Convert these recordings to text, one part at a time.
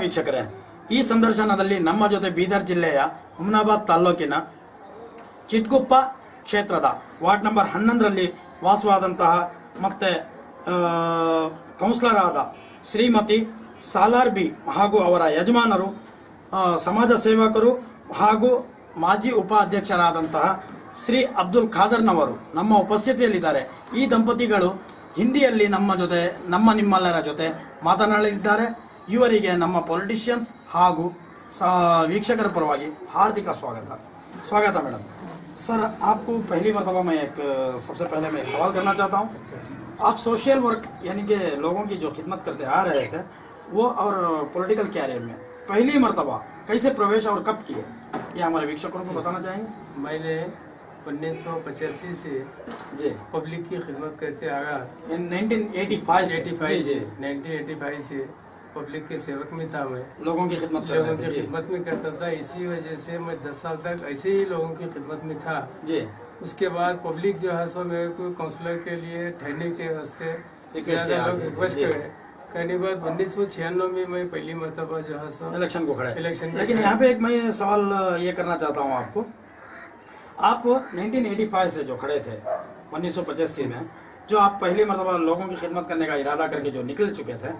ವೀಕ್ಷಕರೇ, ಈ ಸಂದರ್ಶನದಲ್ಲಿ ನಮ್ಮ ಜೊತೆ ಬೀದರ್ ಜಿಲ್ಲೆಯ ಹುಮನಾಬಾದ್ ತಾಲೂಕಿನ ಚಿಟ್ಗುಪ್ಪ ಕ್ಷೇತ್ರದ ವಾರ್ಡ್ ನಂಬರ್ 11ರಲ್ಲಿ ವಾಸವಾದಂತಹ ಮತ್ತೆ ಕೌನ್ಸಿಲರ್ ಆದ ಶ್ರೀಮತಿ ಸಾಲಾರ್ ಬಿ ಹಾಗೂ ಅವರ ಯಜಮಾನರು, ಸಮಾಜ ಸೇವಕರು ಹಾಗೂ ಮಾಜಿ ಉಪಾಧ್ಯಕ್ಷರಾದಂತಹ ಶ್ರೀ ಅಬ್ದುಲ್ ಖಾದರ್ನವರು ನಮ್ಮ ಉಪಸ್ಥಿತಿಯಲ್ಲಿದ್ದಾರೆ. ಈ ದಂಪತಿಗಳು ಹಿಂದಿಯಲ್ಲಿ ನಿಮ್ಮೆಲ್ಲರ ಜೊತೆ ಮಾತನಾಡಲಿದ್ದಾರೆ. ಇವರಿಗೆ ನಮ್ಮ ಪೊಲಿಟಿಷಿಯನ್ಸ್ ಹಾಗೂ वीक्षकर परवागी हार्दिक स्वागत है मैडम। सर, आपको पहली मरतबा मैं सबसे पहले मैं एक सवाल करना चाहता हूँ। आप सोशल वर्क यानी कि लोगों की जो खिदमत करते आ रहे थे वो और पॉलिटिकल कैरियर में पहली मरतबा कैसे प्रवेश और कब किए, ये हमारे वीक्षकों को बताना चाहेंगे। मैंने 1985 से जी पब्लिक की खिदमत करते आया। 1985 से पब्लिक के सेवक में था। मैं लोगों की खिदमत में करता था। इसी वजह से मैं 10 साल तक ऐसे ही लोगों की खिदमत में था जी। उसके बाद पब्लिक जो है सो मेरे को काउंसलर के लिए ठहरने के वास्ते ज्यादा लोग रिक्वेस्ट करे। करने के बाद 1996 में मैं पहली मरतबा जो है सो इलेक्शन को खड़ा। इलेक्शन लेकिन यहाँ पे एक मैं सवाल ये करना चाहता हूँ आपको। आप 1985 से जो खड़े थे 1985 में, जो आप पहली मरतबा लोगों की खिदमत करने का इरादा करके जो निकल चुके थे,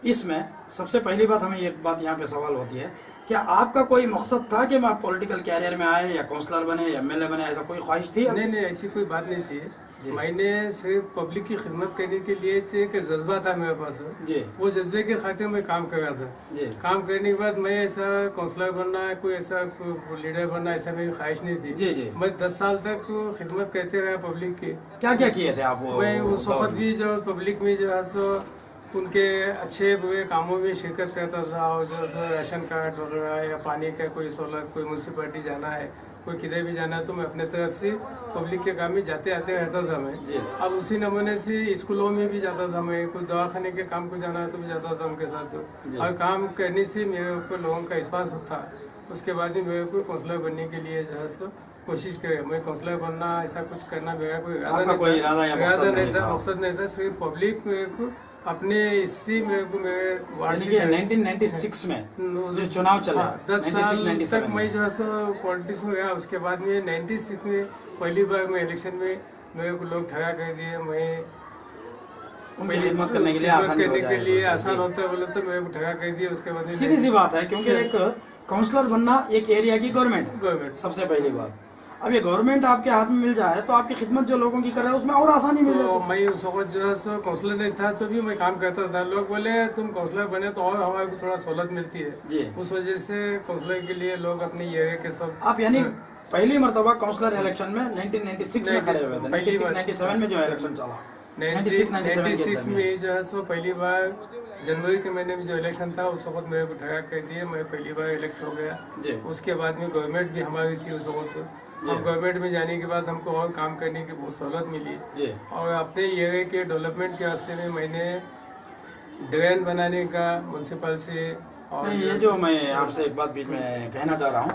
इसमें सबसे पहली बात हमें एक बात यहाँ पे सवाल होती है, क्या आपका कोई मकसद था कि आप पॉलिटिकल कैरियर में आए या काउंसलर बने या एमएलए बने, ऐसा कोई ख्वाहिश थी? नहीं, ऐसी कोई बात नहीं थी। मैंने सिर्फ पब्लिक की खिदमत करने के लिए एक जज्बा था मेरे पास जी। वो जज्बे के खातिर मैं काम कर रहा था जी। काम करने के बाद मैं ऐसा काउंसलर बनना, कोई ऐसा लीडर बनना, ऐसा मेरी ख्वाहिश नहीं थी जी जी। मैं 10 साल तक खिदमत करते रहा पब्लिक की। क्या क्या किए थे आप? मैं उस वक्त भी जो पब्लिक में जो है सो उनके अच्छे बुरे कामों में शिरकत करता था। और जो राशन कार्ड वगैरह या पानी का कोई सोलर, कोई म्यूनसिपैलिटी जाना है, कोई किधर भी जाना है, तो मैं अपने तरफ से पब्लिक के काम में जाते आते रहता था मैं। अब उसी नमूने से स्कूलों में भी जाता था मैं, कुछ दवाखाने के काम को जाना है तो भी जाता था उनके साथ। और काम करने से मेरे ऊपर लोगों का विश्वास होता। उसके बाद ही मेरे को काउंसलर बनने के लिए जो है सो कोशिश करे। मैं काउंसलर बनना, ऐसा कुछ करना मेरा कोई इरादा नहीं था, मकसद नहीं था। सिर्फ पब्लिक मेरे को अपने इसी मेरे को मेरे 1996 में जो चुनाव चला, 10 साल तक मैं जो है सो पॉलिटिक्स में गया। उसके बाद में 96 में पहली बार मैं इलेक्शन में मेरे को लोग ठगा कर दिए। मैं उनकी खिदमत करने के लिए आसान होता है बोले तो मेरे को ठगा कर दिया। उसके बाद सीधी सी बात है, क्योंकि एक काउंसलर बनना एक एरिया की गवर्नमेंट सबसे पहली बात। अब ये गवर्नमेंट आपके हाथ में मिल जाए तो आपकी खिदमत जो लोगों की कर रहे हैं उसमें और आसानी मिल जाती है। मैं उस वक्त जो है सो काउंसलर नहीं था तो भी मैं काम करता था। लोग बोले तुम काउंसलर बने तो और हमारे को थोड़ा सहूलत मिलती है जी। उस वजह से काउंसलर के लिए लोग अपने ये है कि सब आप यानी पहली मरतबा काउंसलर इलेक्शन में 1996 में खड़े हुए थे। 97 में जो इलेक्शन चला 96 में जो है सो पहली बार जनवरी के महीने में जो इलेक्शन था उस वक्त मेरे को ठगा कर दिए। मैं पहली बार इलेक्ट हो गया। उसके बाद में गवर्नमेंट भी हमारी थी उस वक्त। हम गवर्नमेंट में जाने के बाद हमको और काम करने की बहुत सहूलत मिली। और अपने एरिया के डेवलपमेंट के वास्ते में मैंने ड्रेन बनाने का म्यूनसिपल से। और ये जो मैं आपसे एक बात बीच में कहना चाह रहा हूँ,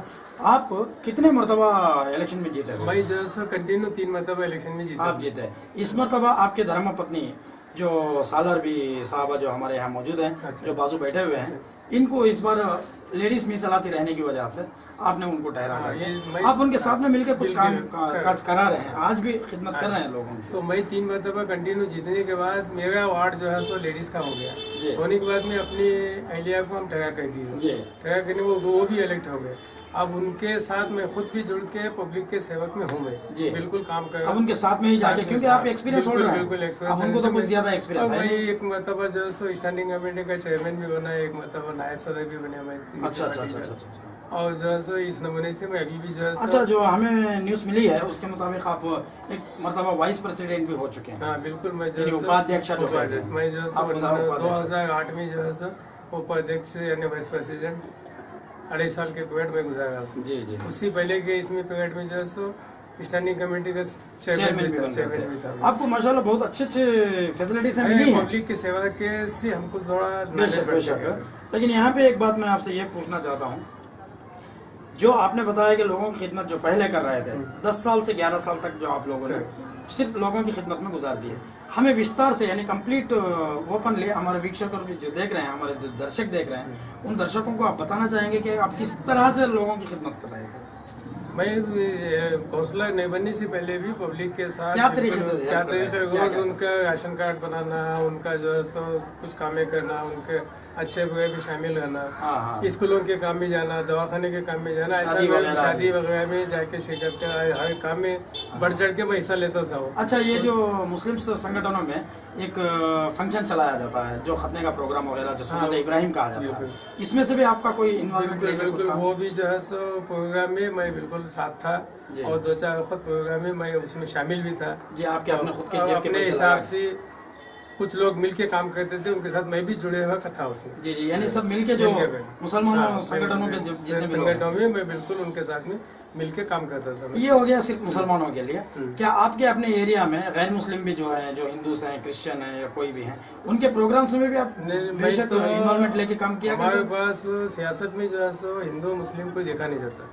आप कितने मरतबा इलेक्शन में जीते? मैं जो है कंटिन्यू 3 मरतबा इलेक्शन में जीता। आप जीते। इस मरतबा आपके धर्मपत्नी जो सालार भी साहबा जो हमारे यहाँ मौजूद हैं, जो बाजू बैठे हुए हैं, इनको इस बार लेडीज मिसलाती रहने की वजह से आपने उनको ठहरा कर आप उनके साथ में मिलकर कुछ काम काज करा रहे हैं, आज भी खिदमत कर रहे हैं लोगों की। तो मैं 3 मरतबा कंटिन्यू जीतने के बाद मेरा वार्ड जो है सो लेडीज का हो गया। होने के बाद में अपनी अहलिया को हम ठहरा कर दिए। ठहरा करने वो भी इलेक्ट हो गए। अब उनके साथ मैं खुद भी जुड़ के पब्लिक के सेवक में हूँ मैं बिल्कुल काम कर रहा हूँ। अब उनके साथ में ही जाके, क्योंकि आप एक्सपीरियंस हो रहे हैं, बिल्कुल एक्सपीरियंस उनको तो कुछ ज्यादा एक्सपीरियंस है। मैं एक मरतबा जो सो स्टैंडिंग कमेटी का चेयरमैन भी बना, एक मरतबा नायब सदर भी बना मैं। अच्छा। और जो है सो इस नमूने से मैं अभी भी जो है अच्छा, जो हमें न्यूज मिली है उसके मुताबिक आप एक मरतबा वाइस प्रेसिडेंट भी हो चुके हैं। हाँ बिल्कुल। मैं जो उपाध्यक्ष मैं जो 2008 में जो है सो उपाध्यक्ष यानी वाइस प्रेसिडेंट 2.5 साल के पीरियड में गुजारा। जी। उससे पहले के इसमें पीरियड में जो है सो स्टैंडिंग कमेटी का चेयरमैन भी था। आपको माशाल्लाह बहुत अच्छे फैसिलिटीज मिली है पब्लिक की सेवा के से हमको थोड़ा। लेकिन यहाँ पे एक बात मैं आपसे ये पूछना चाहता हूँ, जो आपने बताया कि लोगों की खिदमत जो पहले कर रहे थे 10 साल से 11 साल तक जो आप लोगों ने सिर्फ लोगों की खिदमत में गुजार दी है, हमें विस्तार से यानी कंप्लीट ओपनली हमारे वीक्षक और जो देख रहे हैं, हमारे जो दर्शक देख रहे हैं, उन दर्शकों को आप बताना चाहेंगे कि आप किस तरह से लोगों की खिदमत कर रहे थे? मैं काउंसलर नहीं बनने से पहले भी पब्लिक के साथ क्या तरीके से क्या help कर रहे तरीके हैं? क्या रोज क्या? उनका राशन कार्ड बनाना, उनका जो है सो कुछ कामें करना, उनके अच्छे बुरे भी शामिल रहना, हाँ हाँ स्कूलों के काम में जाना, दवाखाने के काम में जाना, ऐसा शादी मैं वगैरह शादी वगैरह में जाके शिरकत कर हर काम में बढ़ चढ़ के मैं हिस्सा लेता था वो। अच्छा, ये जो मुस्लिम संगठनों में एक फंक्शन चलाया जाता है जो खतने का प्रोग्राम वगैरह जो सुन्नत इब्राहिम कहा जाता है, बिल्कुल। इसमें से भी आपका कोई इन्वॉल्वमेंट बिल्कुल बिल्कुल, वो भी जो है सो प्रोग्राम में मैं बिल्कुल साथ था जी। और 2-4 वक्त प्रोग्राम में मैं उसमें शामिल भी था। जी, आपके अपने खुद के और जेब के अपने पैसे हिसाब लगाए। से कुछ लोग मिलके काम करते थे, उनके साथ मैं भी जुड़े हुआ था उसमें। जी जी, यानी सब मिलके जो मुसलमानों संगठनों के जितने भी लोग हैं। संगठनों में मैं बिल्कुल उनके साथ में मिलके काम करता था मैं। ये हो गया सिर्फ मुसलमानों के लिए। क्या आपके अपने एरिया में गैर मुस्लिम भी जो है, जो हिंदूस हैं, क्रिश्चियन हैं या कोई भी हैं, उनके प्रोग्राम्स में भी आप नहीं, मैं बेशक तो इन्वॉल्वमेंट लेके काम किया हमारे करते? पास सियासत में जो है सो हिंदू मुस्लिम कोई देखा नहीं जाता,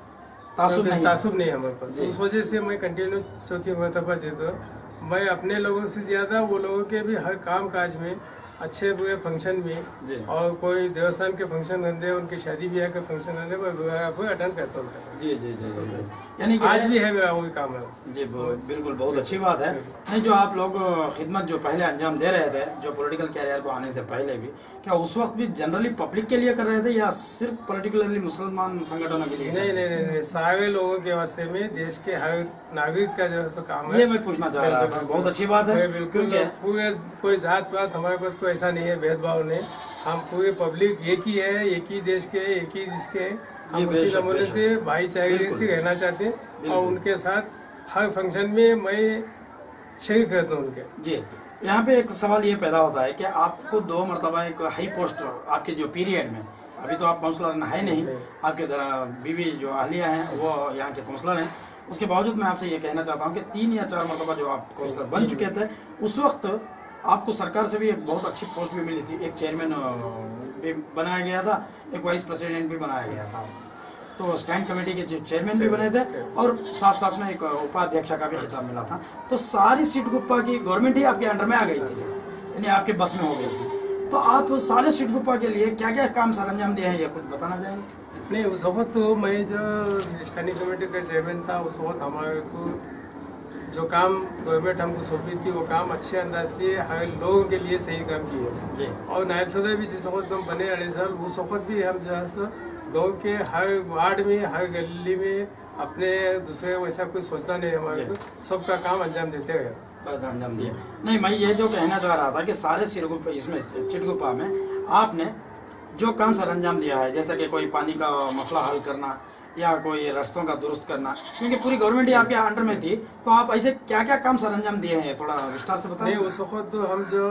तासुब नहीं? तासुब नहीं है हमारे पास। जी। उस वजह से मैं कंटिन्यू चौथी मरतबा जीता, मैं अपने लोगों से ज्यादा वो लोगों के भी हर काम काज में, अच्छे बुरे फंक्शन जी। में, और कोई देवस्थान के फंक्शन रहते, उनकी शादी ब्याह के फंक्शन रहते, मैं अटेंड करता हूँ। जी जी जी जी, यानी कि आज भी है मेरा वही काम है। जी बिल्कुल, बहुत अच्छी बात है। नहीं, जो आप लोग खिदमत जो पहले अंजाम दे रहे थे, जो पॉलिटिकल कैरियर को आने से पहले भी, क्या उस वक्त भी जनरली पब्लिक के लिए कर रहे थे या सिर्फ पर्टिकुलरली मुसलमान संगठनों के लिए? नहीं नहीं नहीं नहीं, सारे लोगों के वास्ते में, देश के हर नागरिक का जो है सो काम है। ये मैं पूछना चाह रहा था, बहुत अच्छी बात है। मैं बिल्कुल क्योंकि पूरे कोई जात पात हमारे पास कोई ऐसा नहीं है, भेदभाव नहीं। हम पूरे पब्लिक एक ही है, एक ही देश के, एक ही जिसके, हम जी, उसी बेशक, नमूने बेशक। से भाईचारे बिल्कुल। से रहना चाहते हैं बिल्कुल। और उनके साथ हर फंक्शन में मैं शरीक रहता हूँ उनके। जी, यहाँ पे एक सवाल ये पैदा होता है कि आपको 2 मरतबा एक हाई पोस्ट आपके जो पीरियड में, अभी तो आप काउंसलर है नहीं, आपके बीवी जो अहलिया हैं वो यहाँ के काउंसलर हैं, उसके बावजूद मैं आपसे ये कहना चाहता हूँ कि 3 या 4 मरतबा जो आप काउंसलर बन चुके थे, उस वक्त आपको सरकार से भी एक बहुत अच्छी पोस्ट भी मिली थी, एक चेयरमैन भी बनाया गया था, एक वाइस प्रेसिडेंट भी बनाया गया था, तो स्टैंड कमेटी के चेयरमैन भी बने थे और साथ साथ में एक उपाध्यक्ष का भी खिताब मिला था। तो सारी सीट गुप्पा की गवर्नमेंट ही आपके अंडर में आ गई थी, यानी आपके बस में हो गई थी। तो आप सारे सीट गुप्पा के लिए क्या क्या काम सर अंजाम दिए हैं, ये कुछ बताना चाहेंगे? नहीं, उस वक्त तो मैं जो स्टैंडिंग कमेटी का चेयरमैन था, उस वक्त हमारे को जो काम गवर्नमेंट हमको सौंपी थी, वो काम अच्छे अंदाज से हर लोगों के लिए सही काम किए जी। और नायब सदर भी जिस वक्त हम बने 2.5 साल, उस वक्त भी हम जो है सो गाँव के हर वार्ड में, हर गली में अपने दूसरे वैसा कोई सोचना नहीं हमारे को, सबका काम अंजाम देते गए। अंजाम दिया। नहीं, मैं ये जो कहना चाह रहा था कि सारे सिरगुप्पा, इसमें चिटगुप्पा में आपने जो काम सर अंजाम दिया है, जैसे कि कोई पानी का मसला हल करना या कोई रास्तों का दुरुस्त करना, क्योंकि पूरी गवर्नमेंट ही आपके अंडर में थी, तो आप ऐसे क्या क्या काम सर अंजाम दिए हैं, थोड़ा विस्तार से बताएं। नहीं, उस वक्त तो हम जो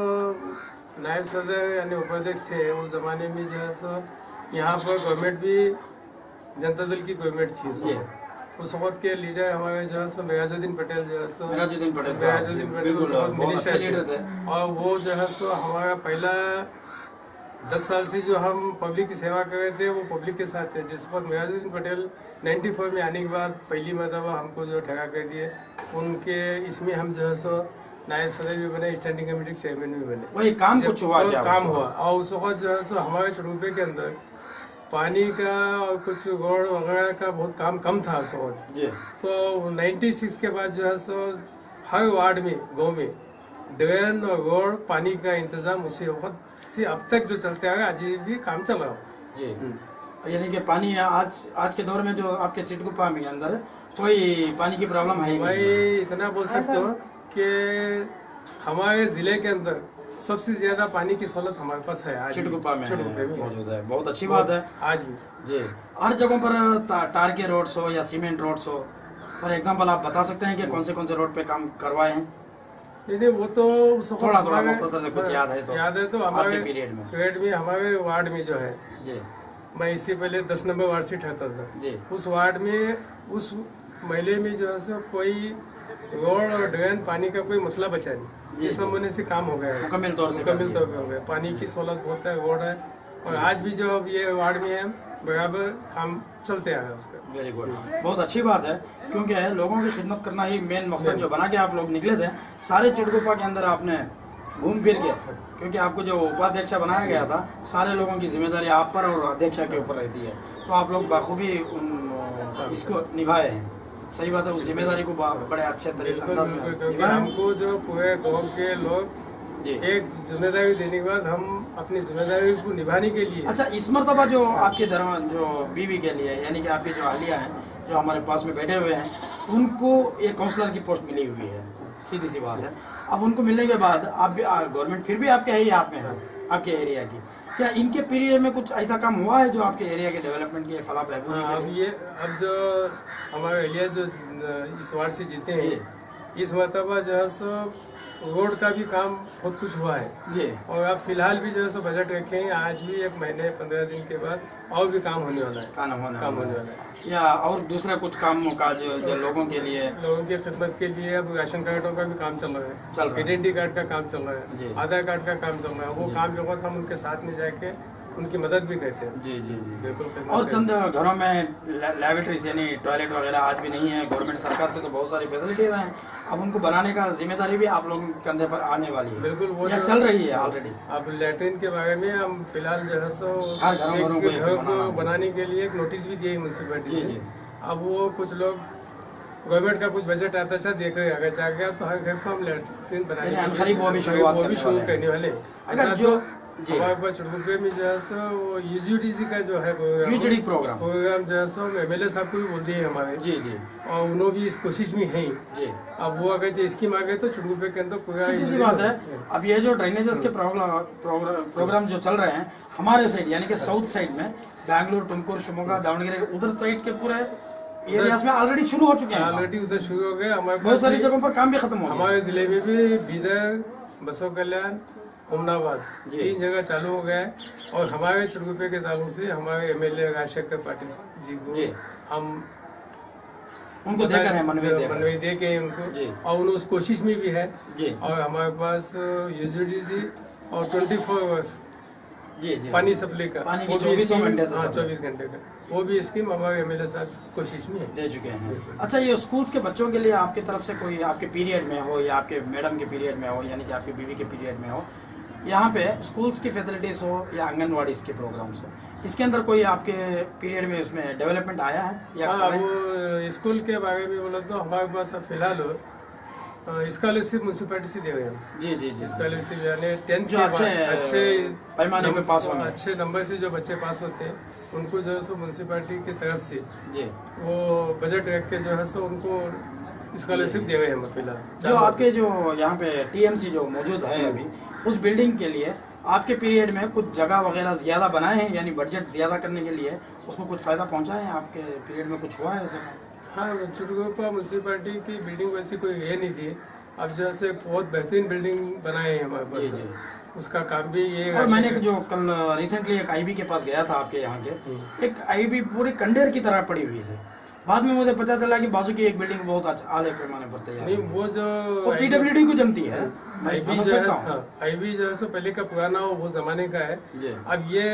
नायब सदर यानी उपाध्यक्ष थे, उस जमाने में जो है सो यहाँ पर गवर्नमेंट भी जनता दल की गवर्नमेंट थी उस वक्त के लीडर हमारे जो है सो मेराजुद्दीन पटेल जो है सो मेराजुद्दीन पटेल उस वक्त मिनिस्टर लीडर थे। और वो जो है सो हमारा पहला 10 साल से जो हम पब्लिक की सेवा कर रहे थे, वो पब्लिक के साथ थे। जिस वक्त मेराजुद्दीन पटेल 94 में आने के बाद पहली मरतबा हमको जो ठहरा कर दिए, उनके इसमें हम जो है सो नायब सदर भी बने, स्टैंडिंग कमेटी के चेयरमैन भी बने। वही काम कुछ हुआ क्या? काम हुआ। और उस वक्त जो है सो हमारे चुरूपे के अंदर पानी का और कुछ रोड वगैरह का बहुत काम कम था उस वक्त। जी। तो 96 के बाद जो है सो हर वार्ड में, गाँव में ड्रेन और रोड पानी का इंतजाम उसी वक्त से अब तक जो चलते आ रहा है, आज भी काम चल रहा है। जी, यानी कि पानी आज के दौर में जो आपके चिटगुप्पा में अंदर कोई पानी की प्रॉब्लम है ही मैं नहीं। इतना बोल सकता हूँ कि हमारे जिले के अंदर सबसे ज्यादा पानी की सहूलत हमारे पास है आज भी। चिटगुप्पा में चिटगुप्पा में मौजूद है, बहुत अच्छी बात है। आज भी जी, हर जगहों पर टार के रोड्स हो या सीमेंट रोड्स हो, फॉर एग्जांपल आप बता सकते हैं कि कौन से रोड पे काम करवाए हैं? नहीं, वो तो उस वक्त थोड़ा हमारे- मुख्तसर से कुछ याद है तो हमारे आपके पीरियड में। हमारे वार्ड में जो है, जी मैं इससे पहले 10 नंबर वार्ड से ठहरता था। जी। उस वार्ड में उस महीने में जो है सो कोई रोड और ड्रेन पानी का कोई मसला बचा नहीं। इस नमूने से काम हो गया है, मुकम्मल तौर से मुकम्मल तौर पे हो गया। पानी की सहूलत बहुत है, रोड है, और आज भी जो अब ये वार्ड में है बराबर काम चलते आ रहा है उसका। वेरी गुड, बहुत अच्छी बात है, क्योंकि लोगों की खिदमत करना ही मेन मकसद जो बना के आप लोग निकले थे। सारे चिटगुप्पा के अंदर आपने घूम फिर के, क्योंकि आपको जो उपाध्यक्ष बनाया गया था, सारे लोगों की जिम्मेदारी आप पर और अध्यक्ष के ऊपर रहती है, तो आप लोग बाखूबी इसको निभाए हैं। सही बात है, उस जिम्मेदारी को बड़े अच्छे तरीके अंदाज में क्योंकि निभाए हैं। हमको जो पूरे गाँव के लोग जी। एक जिम्मेदारी देने के बाद हम अपनी जिम्मेदारी को निभाने के लिए अच्छा, इस मरतबा जो आपके धर्म जो बीवी के लिए, यानी कि आपकी जो अहलिया हैं जो हमारे पास में बैठे हुए हैं, उनको एक काउंसलर की पोस्ट मिली हुई है, सीधी सी बात है। अब उनको मिलने के बाद आप भी गवर्नमेंट फिर भी आपके ही हाथ में है, आपके एरिया की, क्या इनके पीरियड में कुछ ऐसा काम हुआ है जो आपके एरिया के डेवलपमेंट के फलाह बहबूदी के अब लिए? ये अब जो हमारे एरिया जो इस वार्ड से जीते हैं, इस मरतबा जो है सो रोड का भी काम बहुत कुछ हुआ है। जी। और अब फिलहाल भी जो है सो बजट रखे हैं, आज भी 1 महीने 15 दिन के बाद और भी काम होने वाला है। काम होने वाला है या और दूसरा कुछ कामों का जो लोगों के लिए, लोगों की खिदमत के लिए अब राशन कार्डों का भी काम चल रहा है, आइडेंटिटी कार्ड का काम चल रहा जी। है, आधार कार्ड का काम चल रहा है। वो काम के वक्त हम उनके साथ में जाके उनकी मदद भी करते हैं। जी जी जी बिल्कुल खिदमत और करते चंद घरों में लैबोरेटरीज यानी टॉयलेट वगैरह आज भी नहीं है। गवर्नमेंट सरकार से तो बहुत सारी फैसिलिटीज हैं, अब उनको बनाने का जिम्मेदारी भी आप लोगों के कंधे पर आने वाली है। बिल्कुल, वो या जो- चल रही है ऑलरेडी। अब लैट्रिन के बारे में हम फिलहाल जो है सो हर घरों को एक एक घर बनाना को है। बनाने के लिए एक नोटिस भी दिए म्यूनसिपैलिटी जी, से। जी। अब वो कुछ लोग गवर्नमेंट का कुछ बजट आता था, देख रहे अगर चाह गया तो हर घर को हम लैट्रिन बनाने यानी के खरीद लिए वो भी शुरुआत वो भी करने शुरू वाले हैं। करने वाले। अगर ऐसा जो- तो जी। हमारे पास चुड़कुपे में जो है सो वो यूजीडीसी का जो है UGD प्रोग्राम। जो है सो एमएलए साहब को भी बोल दिए हमारे, जी जी और उन्होंने भी इस कोशिश में है। जी। अब वो अगर जो स्कीम आ गई तो चुड़कुपे के अंदर पूरा सीधी सी बात है। अब ये जो ड्रेनेजेस के प्रोग्राम जो चल रहे हैं हमारे साइड यानी कि साउथ साइड में, बैंगलोर, तुमकुर, शिमोगा, दावणगेरे, उधर साइड के पूरे एरियाज में ऑलरेडी शुरू हो चुके हैं। ऑलरेडी उधर शुरू हो गए। हमारे बहुत पास सारी भी- जगहों पर काम भी खत्म हो गया। हमारे जिले में भी बीदर, बसव कल्याण, उमनाबाद जी। 3 जगह चालू हो गया है। और हमारे चुड़कुपे के ताल्लुक से हमारे एमएलए राजशेखर पाटिल जी को जी। हम उनको देकर है मनवी मनवी दे के उनको, जी। और उन उस कोशिश में भी है। जी और हमारे पास यूजीडीसी और 24 आवर्स जी जी पानी सप्लाई का, पानी की वो भी 24 स्कीम- घंटे से हाँ, सप्लाई। 24 घंटे का वो भी स्कीम हमारे एमएलए साहब कोशिश में है। दे चुके हैं। अच्छा, ये स्कूल्स के बच्चों के लिए आपकी तरफ से कोई आपके पीरियड में हो या आपके मैडम के पीरियड में हो, यानी कि आपकी बीवी के पीरियड में हो, यहाँ पे स्कूल्स की फैसिलिटीज हो या आंगनवाड़ी के प्रोग्राम्स हो, इसके अंदर कोई आपके पीरियड में उसमें डेवलपमेंट आया है या हाँ, कर रहे हैं? वो स्कूल के बारे में बोला तो हमारे पास अब फिलहाल स्कॉलरशिप म्यूनसिपैलिटी से दे रहे हैं। जी जी जी। स्कॉलरशिप यानी 10th जो के बाद अच्छे पैमाने पे पास होंगे। अच्छे नंबर से जो बच्चे पास होते हैं उनको जो है सो म्यूनसिपैलिटी की तरफ से जी। वो बजट रख के जो है सो उनको स्कॉलरशिप दे रहे हैं हम फिलहाल। जो आपके जो यहाँ पे टीएमसी जो मौजूद है अभी, उस बिल्डिंग के लिए आपके पीरियड में कुछ जगह वगैरह ज्यादा बनाए हैं, यानी बजट ज्यादा करने के लिए उसको कुछ फायदा पहुंचा है? आपके पीरियड में कुछ हुआ है ऐसा? हाँ, चुड़कुपा म्यूनसिपैलिटी की बिल्डिंग वैसी कोई ये नहीं थी। अब जो है सो बहुत बेहतरीन बिल्डिंग बनाए हैं हमारे जी पास। जी। उसका काम भी ये और मैंने जो कल रिसेंटली एक आईबी के पास गया था आपके यहाँ के, एक आईबी पूरी कंडेर की तरह पड़ी हुई थी। बाद में मुझे पता चला कि बाजू की एक बिल्डिंग बहुत आले पैमाने पर तैयार नहीं, है। वो जो वो पीडब्ल्यूडी को जमती है, मैं आईबी समझ जो है, सकता हूँ। हाँ, आईबी जो है सो पहले का पुराना हो, वो जमाने का है। जी। अब ये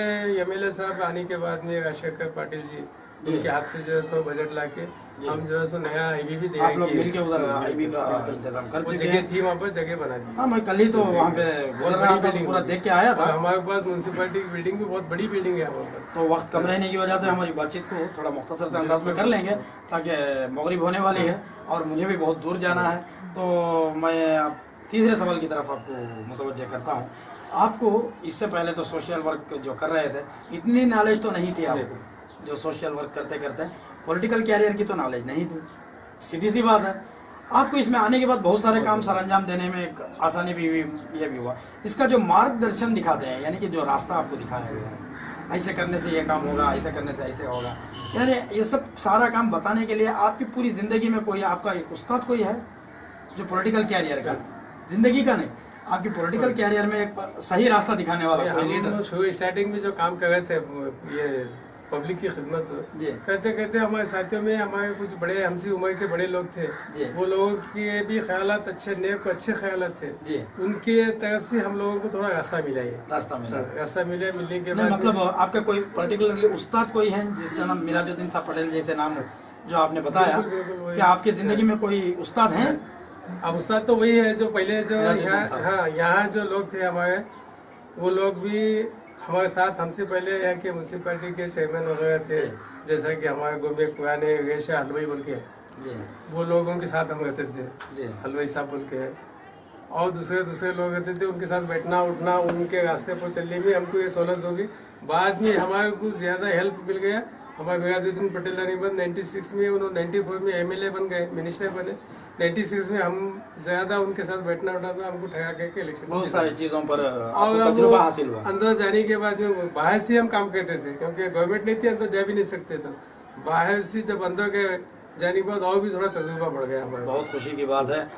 एमएलए साहब आने के बाद में राजशेखर पाटिल जी उनके हाथ पे जो है सो बजट लाके हम जो है सो नया आईबी भी आप तैयार लोग किए। मिलके उधर आईबी का इंतजाम कर वो चुके जगह हैं। थी, वहाँ पर जगह बना दी। हाँ, मैं कल ही तो वहाँ पे गुजर रहा था, तो पूरा देख के आया और था। हमारे पास म्यूनसिपैलिटी की बिल्डिंग भी बहुत बड़ी बिल्डिंग है हमारे पास। तो वक्त कम रहने की वजह से हमारी बातचीत को थोड़ा मुख्तसर से अंदाज में कर लेंगे, ताकि मगरिब होने वाली है और मुझे भी बहुत दूर जाना है। तो मैं अब तीसरे सवाल की तरफ आपको मुतवज्जह करता हूँ। आपको इससे पहले तो सोशल वर्क जो कर रहे थे, इतनी नॉलेज तो नहीं थी आपको, जो सोशल वर्क करते करते पॉलिटिकल कैरियर की तो नॉलेज नहीं थी, सीधी सी बात है। आपको इसमें आने के बाद बहुत सारे काम सर अंजाम देने में एक आसानी भी हुई, ये भी हुआ। इसका जो मार्गदर्शन दिखाते हैं, यानी कि जो रास्ता आपको दिखाया गया है, ऐसे करने से ये काम होगा, ऐसे करने से ऐसे होगा, यानी ये सब सारा काम बताने के लिए आपकी पूरी जिंदगी में कोई आपका एक उस्ताद कोई है जो पॉलिटिकल कैरियर का, जिंदगी का नहीं, आपकी पॉलिटिकल कैरियर में एक सही रास्ता दिखाने वाला कोई लीडर? हम शुरू स्टार्टिंग में जो काम कर रहे थे ये पब्लिक की खिदमत जी। करते करते हमारे साथियों में हमारे कुछ बड़े हमसे उम्र के बड़े लोग थे। जी। वो लोगों के भी ख्यालात अच्छे, नेक अच्छे ख्यालात थे। जी। उनके तरफ से हम लोगों को थोड़ा रास्ता मिला है। रास्ता मिला? रास्ता मिले, मिलने के नहीं, बाद मतलब आपका कोई पर्टिकुलरली उस्ताद कोई है जिसका नाम मिराजुद्दीन साहब पटेल जैसे नाम हो, जो आपने बताया, बिल्कुल, बिल्कुल, वही। क्या आपकी जिंदगी में कोई उस्ताद हैं अब उस्ताद तो वही है जो पहले जो सिराजुद्दीन यहाँ, साहब। हाँ यहाँ जो लोग थे हमारे, वो लोग भी हमारे साथ हमसे पहले यहाँ के म्यूनसिपालिटी के चेयरमैन वगैरह थे, जैसा कि हमारे गोमे पुराने रेशा हलवाई बोल के हैं, जी वो लोगों के साथ हम रहते थे, जी हलवाई साहब बोल के हैं। और दूसरे लोग रहते थे, उनके साथ बैठना उठना, उनके रास्ते पर चलने में हमको ये सहूलत होगी। बाद में हमारे को ज़्यादा हेल्प मिल गया। हमारे बिरादुद्दीन पटेल अनिबन 96 में, उन्होंने 94 में एमएलए बन गए, मिनिस्टर बने। 96 में हम ज़्यादा उनके साथ बैठना उठना था, हमको ठहरा के इलेक्शन बहुत सारी चीजों पर और आपको अब तजुर्बा हासिल हुआ। अंदर जाने के बाद में बाहर से हम काम करते थे, क्योंकि गवर्नमेंट नहीं थी, अंदर जा भी नहीं सकते थे। बाहर से जब अंदर गए जाने के बाद और भी थोड़ा तजुर्बा बढ़ गया हमारा। बहुत खुशी की बात है।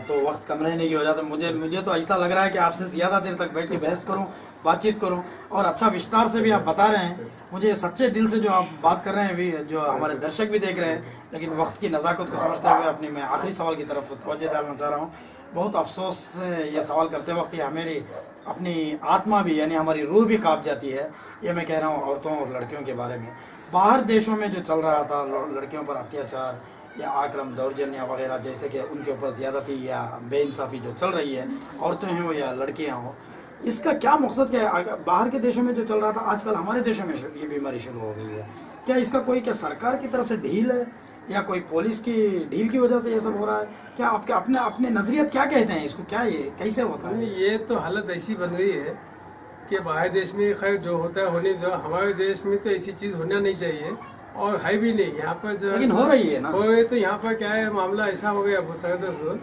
तो वक्त कम रहने की वजह से मुझे तो ऐसा लग रहा है कि आपसे ज्यादा देर तक बैठ के बहस करूं, बातचीत करूं, और अच्छा विस्तार से भी आप बता रहे हैं। मुझे सच्चे दिल से जो आप बात कर रहे हैं, भी जो हमारे दर्शक भी देख रहे हैं, लेकिन वक्त की नज़ाकत को समझते हुए अपनी मैं आखिरी सवाल की तरफ तवज्जो डालना चाह रहा हूँ। बहुत अफसोस से ये सवाल करते वक्त ये हमारी अपनी आत्मा भी, यानी हमारी रूह भी कांप जाती है। ये मैं कह रहा हूँ औरतों और लड़कियों के बारे में। बाहर देशों में जो चल रहा था, लड़कियों पर अत्याचार या आक्रम दौर्जन्य वगैरह, जैसे कि उनके ऊपर ज्यादती या बेइंसाफी जो चल रही है, औरतें हों या लड़कियां हों, इसका क्या मकसद क्या है? बाहर के देशों में जो चल रहा था, आजकल हमारे देशों में ये बीमारी शुरू हो गई है। क्या इसका क्या सरकार की तरफ से ढील है, या कोई पुलिस की ढील की वजह से ये सब हो रहा है? क्या आपके अपने अपने नजरियत क्या कहते हैं इसको? क्या ये कैसे होता है? ये तो हालत ऐसी बन रही है कि बाहर देश में खैर जो होता है होने दो, हमारे देश में तो ऐसी चीज होना नहीं चाहिए, और है भी नहीं। यहाँ पर जो लेकिन हो रही है ना। हो रही, तो यहाँ पर क्या है, मामला ऐसा हो गया बहुत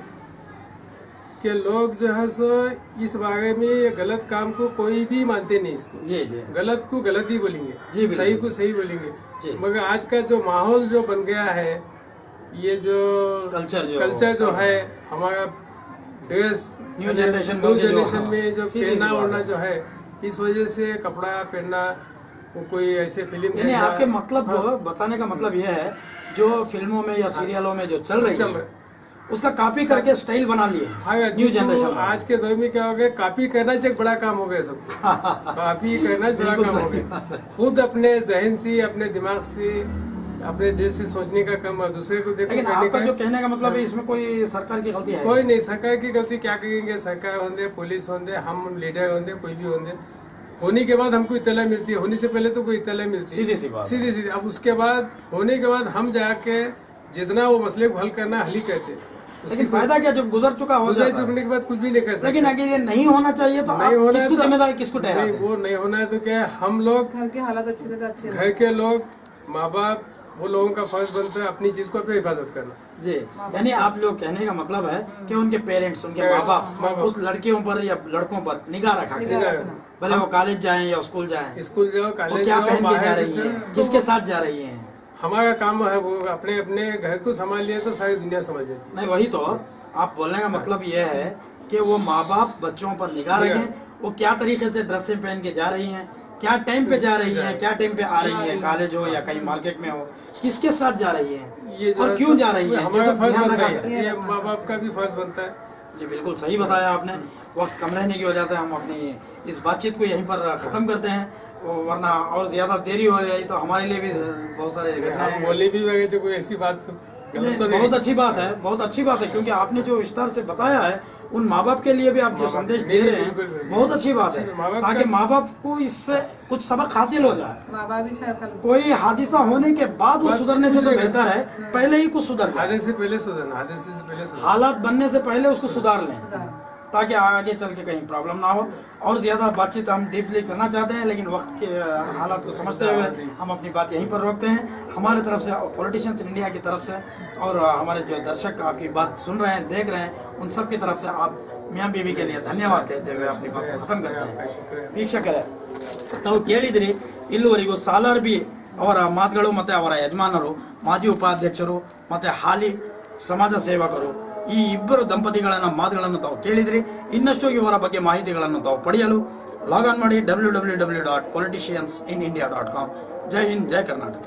कि लोग जो है सो इस बारे में ये गलत काम को कोई भी मानते नहीं। इसको जी जी, गलत को गलत ही बोलेंगे, जी, बिल्कुल। सही को सही बोलेंगे। जी। मगर आज का जो माहौल जो बन गया है, ये जो कल्चर जो है हमारा, ड्रेस न्यू जनरेशन में जो पहनना ओढ़ना जो है, इस वजह से कपड़ा पहनना, वो कोई ऐसे फिल्म यानी आपके मतलब बताने का मतलब यह है, जो फिल्मों में या सीरियलों में जो चल रही है, उसका कॉपी करके स्टाइल बना लिए न्यू जनरेशन। आज के दौर में क्या हो गया, कॉपी करना एक बड़ा काम हो गया सबको। कॉपी करना बड़ा काम हो गया। खुद अपने जहन से, अपने दिमाग से, अपने देश से सोचने का काम और दूसरे को देखो। लेकिन आपका जो कहने का मतलब है, इसमें कोई सरकार की गलती है? कोई नहीं, सरकार की गलती क्या करेंगे? सरकार होंगे, पुलिस होंगे, हम लीडर होंगे, कोई भी होंगे। होने के बाद हमको इत्तला मिलती है, होने से पहले तो कोई इत्तला मिलती है। सीधी सी बात। सीधी। अब उसके बाद होने के बाद हम जाके जितना वो मसले को हल करना, हल ही कहते हैं। लेकिन फायदा क्या, जब गुजर चुका हो जाता है। चुकने के बाद कुछ भी नहीं कर सकते। लेकिन अगर ये नहीं होना चाहिए तो नहीं होना किसको है तो- जिम्मेदार, किसको ठहराते हैं? वो नहीं होना है तो क्या है, हम लोग घर के हालात अच्छे रहते अच्छे घर के लोग, माँ बाप, वो लोगों का फर्ज बनता है अपनी चीज को अपनी हिफाजत करना। जी, यानी आप लोग कहने का मतलब है कि उनके पेरेंट्स, उनके माँ बाप उस लड़कियों पर या लड़कों पर निगाह रखा करें, भले वो कॉलेज जाएं या स्कूल जाएं। स्कूल जाओ, वो कॉलेज क्या जाओ, पहन के जा बाहर रही है, किसके साथ जा रही है? हमारा काम है वो अपने अपने घर को संभाल लिया तो सारी दुनिया समझ जाती नहीं, वही तो आप बोलने का मतलब ये है कि वो माँ बाप बच्चों पर निगाह रखें, वो क्या तरीके से ड्रेसें पहन के जा रही हैं, क्या टाइम पे जा रही हैं, क्या टाइम पे आ रही है, कॉलेज हो या कहीं मार्केट में हो, किसके साथ जा रही है ये जो और है क्यों जा रही है, ये हमारा सब फर्ज ध्यान बनता रखा है, ये माँ बाप का भी फर्ज बनता है। जी बिल्कुल सही बताया आपने। वक्त कम रहने की वजह से हम अपनी इस बातचीत को यहीं पर खत्म करते हैं, वरना और ज्यादा देरी हो जाएगी तो हमारे लिए भी बहुत सारे घटनाएं बोली भी लगे तो कोई ऐसी बात गलत तो नहीं। बहुत अच्छी बात है, बहुत अच्छी बात है, क्योंकि आपने जो विस्तार से बताया है, उन माँ बाप के लिए भी आप जो संदेश दे रहे हैं, बहुत अच्छी बात है, ताकि माँ बाप को इससे कुछ सबक हासिल हो जाए। माँ बाप भी शायद कोई हादसा होने के बाद वो सुधरने से तो बेहतर है पहले ही कुछ सुधर जाए। हादसे से पहले सुधरना, हादसे से पहले सुधरना। हालात बनने से पहले उसको सुधार लें, ताकि आगे चल के कहीं प्रॉब्लम ना हो। और ज्यादा बातचीत हम डीपली करना चाहते हैं, लेकिन वक्त के हालात को समझते हुए हम अपनी बात यहीं पर रोकते हैं। हमारे तरफ से, पॉलिटिशियंस इन इंडिया की तरफ से, और हमारे जो दर्शक आपकी बात सुन रहे हैं, देख रहे हैं, उन सब की तरफ से आप मियाँ बीवी के लिए धन्यवाद कहते हुए अपनी बात को खत्म करते हैं। ವೀಕ್ಷಕರೇ, ತಾವು ಕೇಳಿದ್ರಿ ಇಲ್ಲಿವರೆಗೂ ಸಾಲಾರ್ ಬಿ ಅವರ ಮಾತುಗಳು, ಮತ್ತೆ ಅವರ ಯಜಮಾನರು, ಮಾಜಿ ಉಪಾಧ್ಯಕ್ಷರು ಮತ್ತೆ ಹಾಲಿ ಸಮಾಜ ಸೇವಕರು, ಈ ಇಬ್ಬರು ದಂಪತಿಗಳನ್ನ ಮಾತುಗಳನ್ನು ತಾವು ಕೇಳಿದ್ರಿ. ಇನ್ನಷ್ಟು ಇವರ ಬಗ್ಗೆ ಮಾಹಿತಿಗಳನ್ನು ತಾವು ಪಡೆಯಲು ಲಾಗ್ ಆನ್ ಮಾಡಿ www.politiciansinIndia.com. ಜೈ ಹಿಂದ್, ಜೈ ಕರ್ನಾಟಕ.